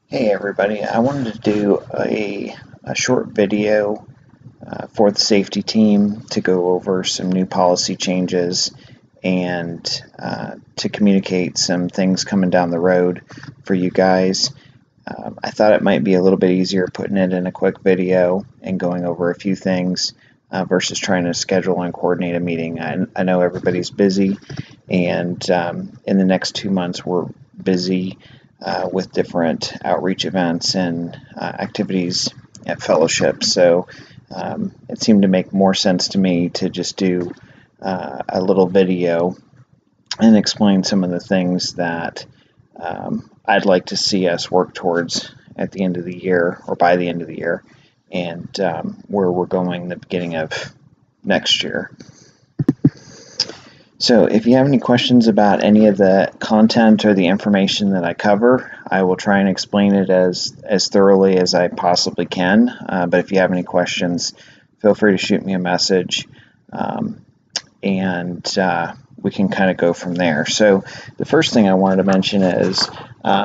Hey everybody, I wanted to do a short video for the safety team to go over some new policy changes and to communicate some things coming down the road for you guys. I thought it might be a little bit easier putting it in a quick video and going over a few things versus trying to schedule and coordinate a meeting. I know everybody's busy, and in the next 2 months we're busy with different outreach events and activities at fellowship. So it seemed to make more sense to me to just do a little video and explain some of the things that I'd like to see us work towards at the end of the year or by the end of the year, and where we're going the beginning of next year. So if you have any questions about any of the content or the information that I cover, I will try and explain it as thoroughly as I possibly can. But if you have any questions, feel free to shoot me a message, and we can kind of go from there. So the first thing I wanted to mention is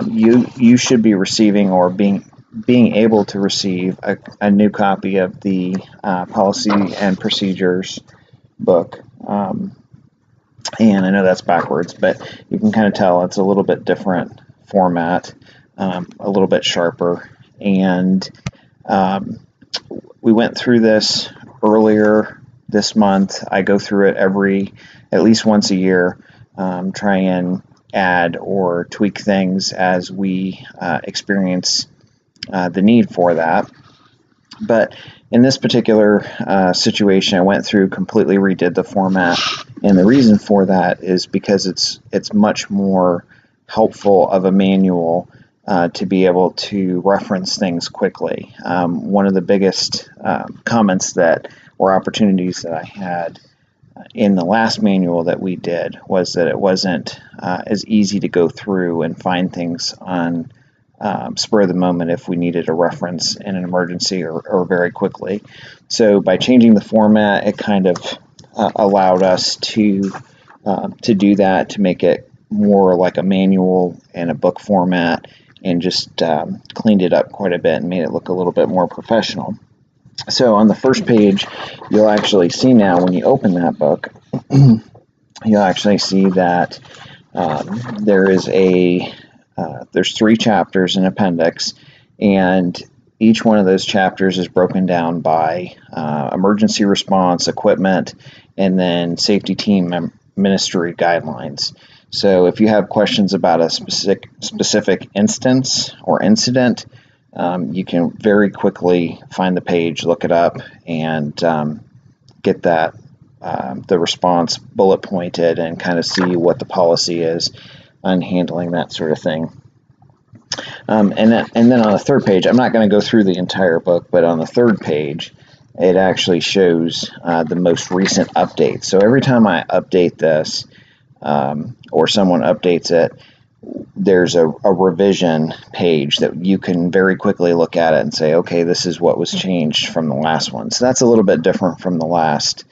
you should be receiving or being able to receive a new copy of the Policy and Procedures book. And I know that's backwards, but you can kind of tell it's a little bit different format, a little bit sharper. And we went through this earlier this month. I go through it at least once a year, try and add or tweak things as we experience the need for that. But in this particular situation, I went through, completely redid the format, and the reason for that is because it's much more helpful of a manual to be able to reference things quickly. One of the biggest comments or opportunities that I had in the last manual that we did was that it wasn't as easy to go through and find things on spur of the moment if we needed a reference in an emergency or very quickly. So by changing the format, it kind of allowed us to do that, to make it more like a manual and a book format, and just cleaned it up quite a bit and made it look a little bit more professional. So on the first page, you'll actually see now, when you open that book, you'll actually see that there's 3 chapters in appendix, and each one of those chapters is broken down by emergency response, equipment, and then safety team ministry guidelines. So if you have questions about a specific instance or incident, you can very quickly find the page, look it up, and get that the response bullet pointed and kind of see what the policy is on handling that sort of thing. And then on the third page, I'm not going to go through the entire book, but on the third page, it actually shows the most recent updates. So every time I update this, or someone updates it, there's a revision page that you can very quickly look at it and say, okay, this is what was changed from the last one. So that's a little bit different from the last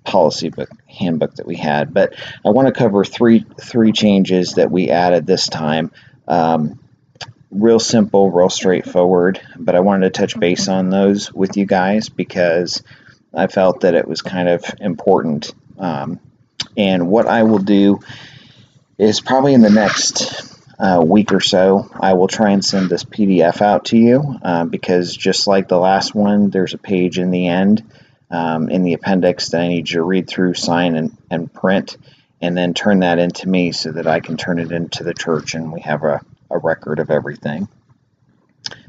policy book handbook that we had. But I want to cover three changes that we added this time. Real simple, real straightforward, but I wanted to touch base on those with you guys because I felt that it was kind of important. And what I will do is probably in the next week or so, I will try and send this PDF out to you because just like the last one, there's a page in the end in the appendix that I need you to read through, sign, and print, and then turn that into me so that I can turn it into the church and we have a record of everything.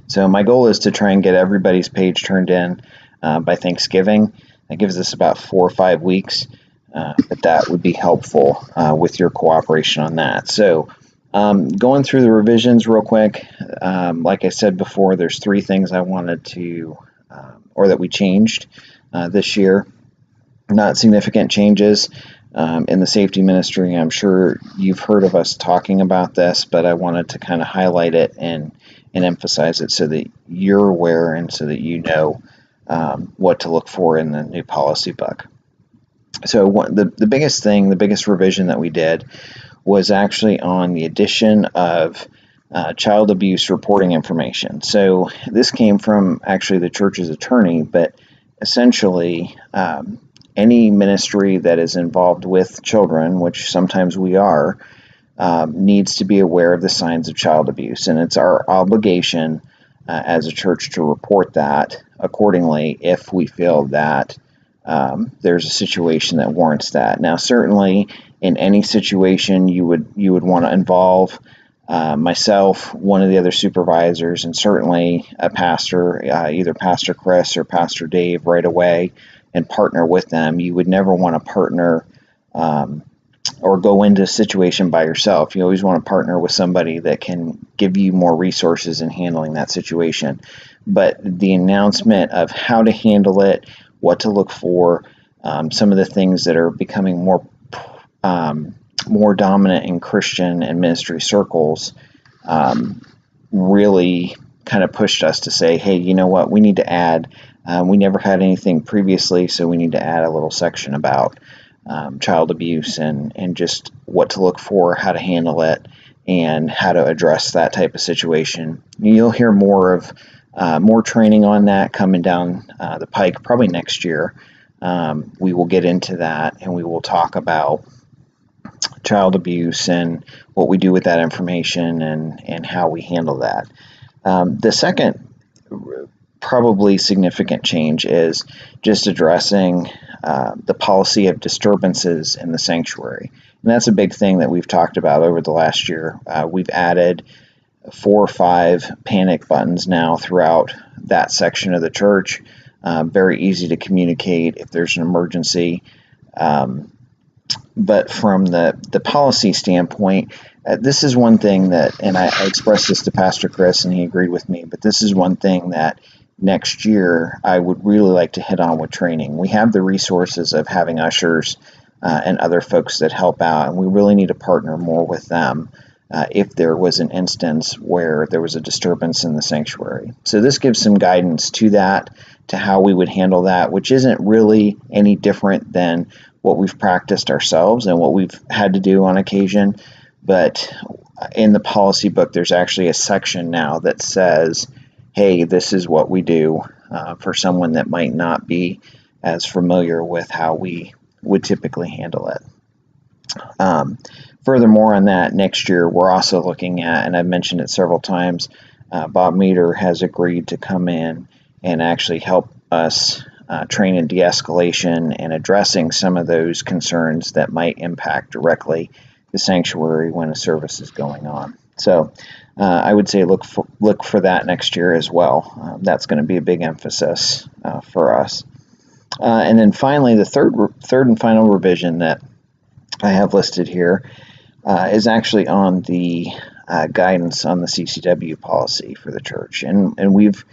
So my goal is to try and get everybody's page turned in by Thanksgiving. That gives us about 4 or 5 weeks, but that would be helpful with your cooperation on that. So going through the revisions real quick, like I said before, there's 3 things I wanted to, or that we changed this year. Not significant changes in the safety ministry. I'm sure you've heard of us talking about this, but I wanted to kind of highlight it and emphasize it so that you're aware and so that you know what to look for in the new policy book. So the biggest revision that we did was actually on the addition of child abuse reporting information. So this came from actually the church's attorney, but essentially any ministry that is involved with children, which sometimes we are, needs to be aware of the signs of child abuse, and it's our obligation as a church to report that accordingly if we feel that there's a situation that warrants that. Now, certainly in any situation you would want to involve myself, one of the other supervisors, and certainly a pastor, either Pastor Chris or Pastor Dave, right away, and partner with them. You would never want to partner or go into a situation by yourself. You always want to partner with somebody that can give you more resources in handling that situation. But the announcement of how to handle it, what to look for, some of the things that are becoming more dominant in Christian and ministry circles, really kind of pushed us to say, hey, you know what, we need to add, we never had anything previously, so we need to add a little section about child abuse and just what to look for, how to handle it, and how to address that type of situation. You'll hear more training on that coming down the pike, probably next year. We will get into that, and we will talk about child abuse and what we do with that information and how we handle that. The second probably significant change is just addressing the policy of disturbances in the sanctuary. And that's a big thing that we've talked about over the last year. We've added 4 or 5 panic buttons now throughout that section of the church. Very easy to communicate if there's an emergency. But from the policy standpoint, this is one thing that, and I expressed this to Pastor Chris and he agreed with me, but this is one thing that next year I would really like to hit on with training. We have the resources of having ushers and other folks that help out, and we really need to partner more with them if there was an instance where there was a disturbance in the sanctuary. So this gives some guidance to that, to how we would handle that, which isn't really any different than what we've practiced ourselves and what we've had to do on occasion. But in the policy book, there's actually a section now that says, hey, this is what we do, for someone that might not be as familiar with how we would typically handle it. Furthermore on that, next year we're also looking at, and I've mentioned it several times, Bob Meter has agreed to come in and actually help us train in de-escalation and addressing some of those concerns that might impact directly the sanctuary when a service is going on. So I would say look for that next year as well. That's going to be a big emphasis for us. And then finally, the third and final revision that I have listed here is actually on the guidance on the CCW policy for the church. And we've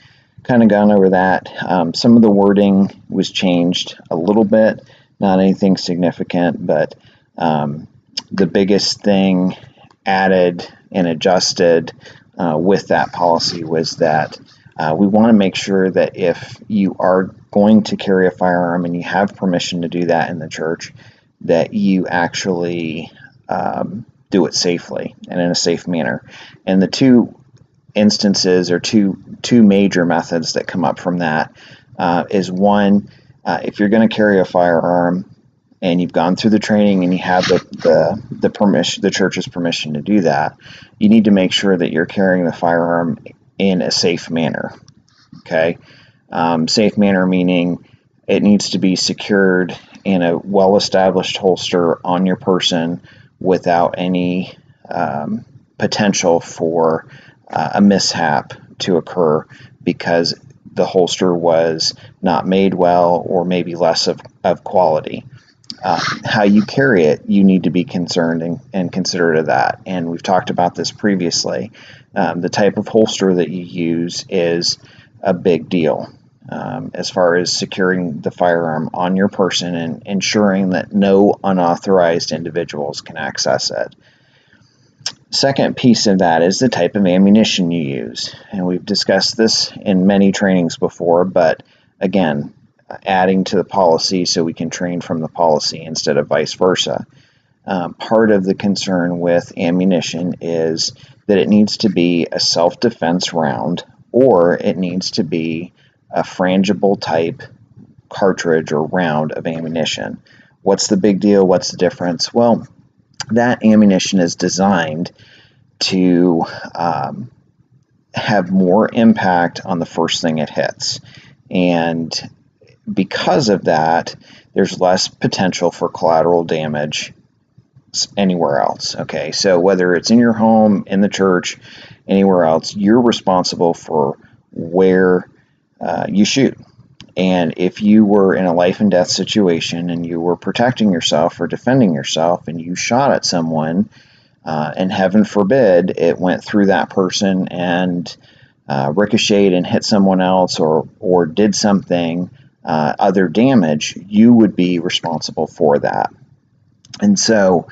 kind of gone over that. Some of the wording was changed a little bit, not anything significant, but the biggest thing added and adjusted with that policy was that we want to make sure that if you are going to carry a firearm and you have permission to do that in the church, that you actually do it safely and in a safe manner. And the two instances or two major methods that come up from that is one, if you're going to carry a firearm and you've gone through the training and you have the permission, the church's permission to do that, you need to make sure that you're carrying the firearm in a safe manner. Okay, safe manner meaning it needs to be secured in a well-established holster on your person without any potential for a mishap to occur because the holster was not made well or maybe less of quality. How you carry it, you need to be concerned and considerate of that. And we've talked about this previously. The type of holster that you use is a big deal as far as securing the firearm on your person and ensuring that no unauthorized individuals can access it. Second piece of that is the type of ammunition you use. And we've discussed this in many trainings before, but again, adding to the policy so we can train from the policy instead of vice versa. Part of the concern with ammunition is that it needs to be a self-defense round, or it needs to be a frangible type cartridge or round of ammunition. What's the big deal? What's the difference? Well, that ammunition is designed to have more impact on the first thing it hits. And because of that, there's less potential for collateral damage anywhere else. Okay, so whether it's in your home, in the church, anywhere else, you're responsible for where you shoot. And if you were in a life and death situation and you were protecting yourself or defending yourself and you shot at someone, and heaven forbid it went through that person and ricocheted and hit someone else or did something other damage, you would be responsible for that. And so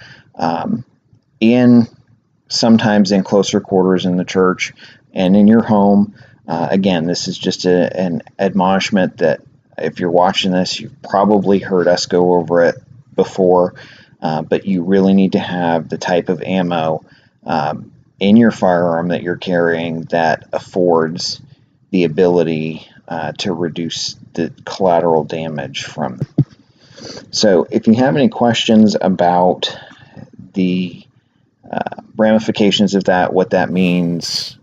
sometimes in closer quarters in the church and in your home, again, this is just an admonishment that if you're watching this, you've probably heard us go over it before, but you really need to have the type of ammo in your firearm that you're carrying that affords the ability to reduce the collateral damage from them. So if you have any questions about the ramifications of that, what that means,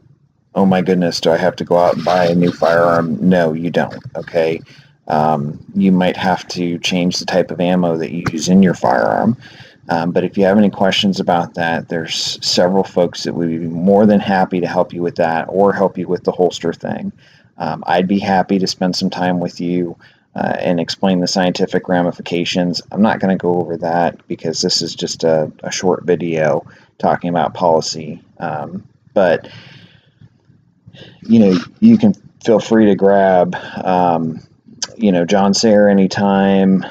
oh my goodness, do I have to go out and buy a new firearm? No, you don't, okay? You might have to change the type of ammo that you use in your firearm. But if you have any questions about that, there's several folks that would be more than happy to help you with that or help you with the holster thing. I'd be happy to spend some time with you and explain the scientific ramifications. I'm not going to go over that because this is just a short video talking about policy. But, you can feel free to grab, John Sayre anytime,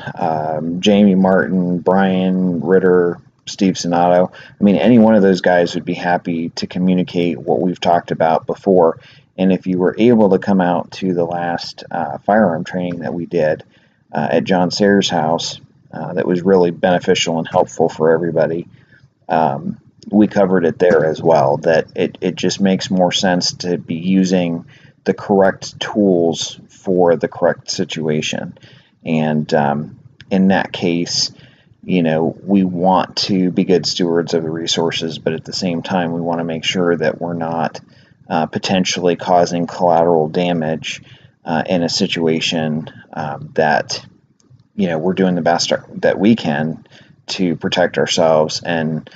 Jamie Martin, Brian Ritter, Steve Sonato. I mean, any one of those guys would be happy to communicate what we've talked about before. And if you were able to come out to the last firearm training that we did at John Sayre's house, that was really beneficial and helpful for everybody. We covered it there as well, that it just makes more sense to be using the correct tools for the correct situation. And in that case, we want to be good stewards of the resources, but at the same time, we want to make sure that we're not potentially causing collateral damage in a situation that, we're doing the best that we can to protect ourselves and,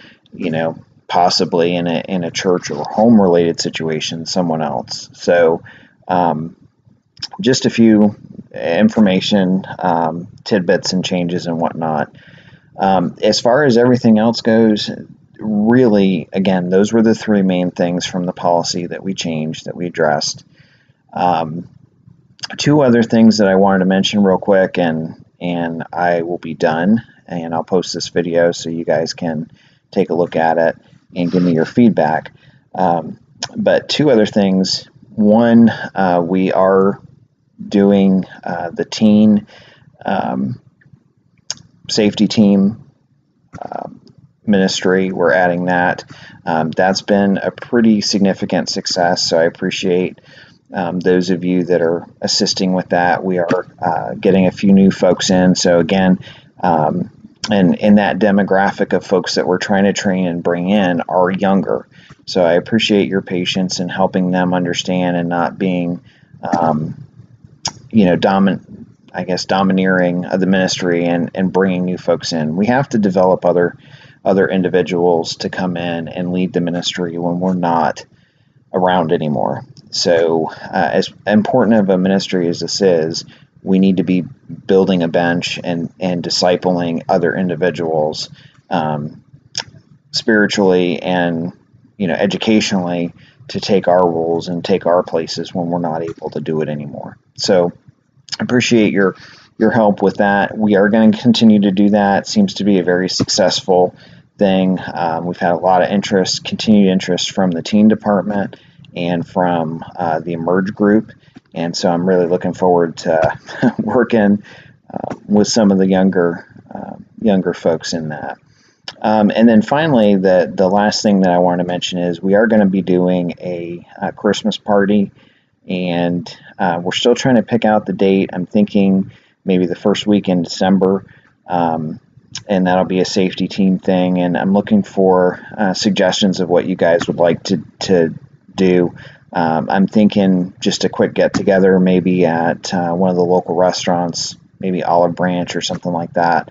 possibly in a church or home related situation, someone else. So just a few information, tidbits and changes and whatnot. As far as everything else goes, really, again, those were the three main things from the policy that we changed, that we addressed. Two other things that I wanted to mention real quick, and I will be done, and I'll post this video so you guys can take a look at it and give me your feedback. But two other things. One, we are doing the teen safety team ministry. We're adding that. That's been a pretty significant success, so I appreciate those of you that are assisting with that. We are getting a few new folks in. So again, and in that demographic of folks that we're trying to train and bring in are younger. So I appreciate your patience in helping them understand and not being, domineering of the ministry and bringing new folks in. We have to develop other individuals to come in and lead the ministry when we're not around anymore. So as important of a ministry as this is, we need to be building a bench and discipling other individuals spiritually and educationally to take our roles and take our places when we're not able to do it anymore. So I appreciate your help with that. We are going to continue to do that. It seems to be a very successful thing. We've had a lot of continued interest from the teen department and from the Emerge group. And so I'm really looking forward to working with some of the younger folks in that. And then finally, the last thing that I want to mention is we are going to be doing a Christmas party, and we're still trying to pick out the date. I'm thinking maybe the first week in December, and that'll be a safety team thing. And I'm looking for suggestions of what you guys would like to do. I'm thinking just a quick get together, maybe at one of the local restaurants, maybe Olive Branch or something like that,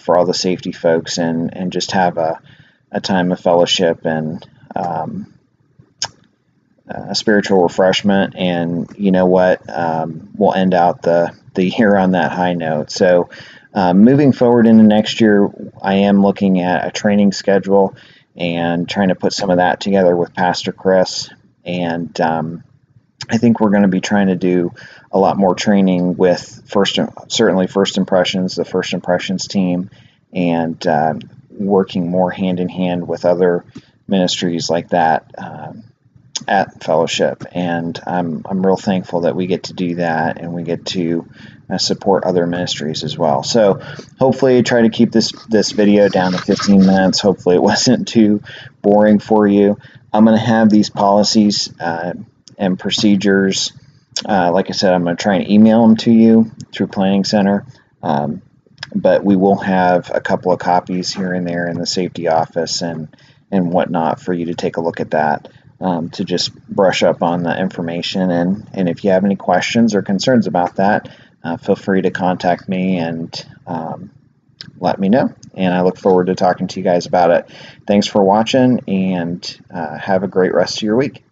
for all the safety folks, and just have a time of fellowship and a spiritual refreshment. And you know what? We'll end out the year on that high note. So moving forward into next year, I am looking at a training schedule and trying to put some of that together with Pastor Chris. And I think we're going to be trying to do a lot more training with certainly First Impressions, the First Impressions team, and working more hand in hand with other ministries like that at Fellowship. And I'm real thankful that we get to do that, and we get to support other ministries as well. So hopefully try to keep this video down to 15 minutes. Hopefully it wasn't too boring for you. I'm going to have these policies and procedures. Like I said, I'm going to try and email them to you through Planning Center, but we will have a couple of copies here and there in the safety office and whatnot for you to take a look at that, to just brush up on the information. And if you have any questions or concerns about that, feel free to contact me and let me know. And I look forward to talking to you guys about it. Thanks for watching, and have a great rest of your week.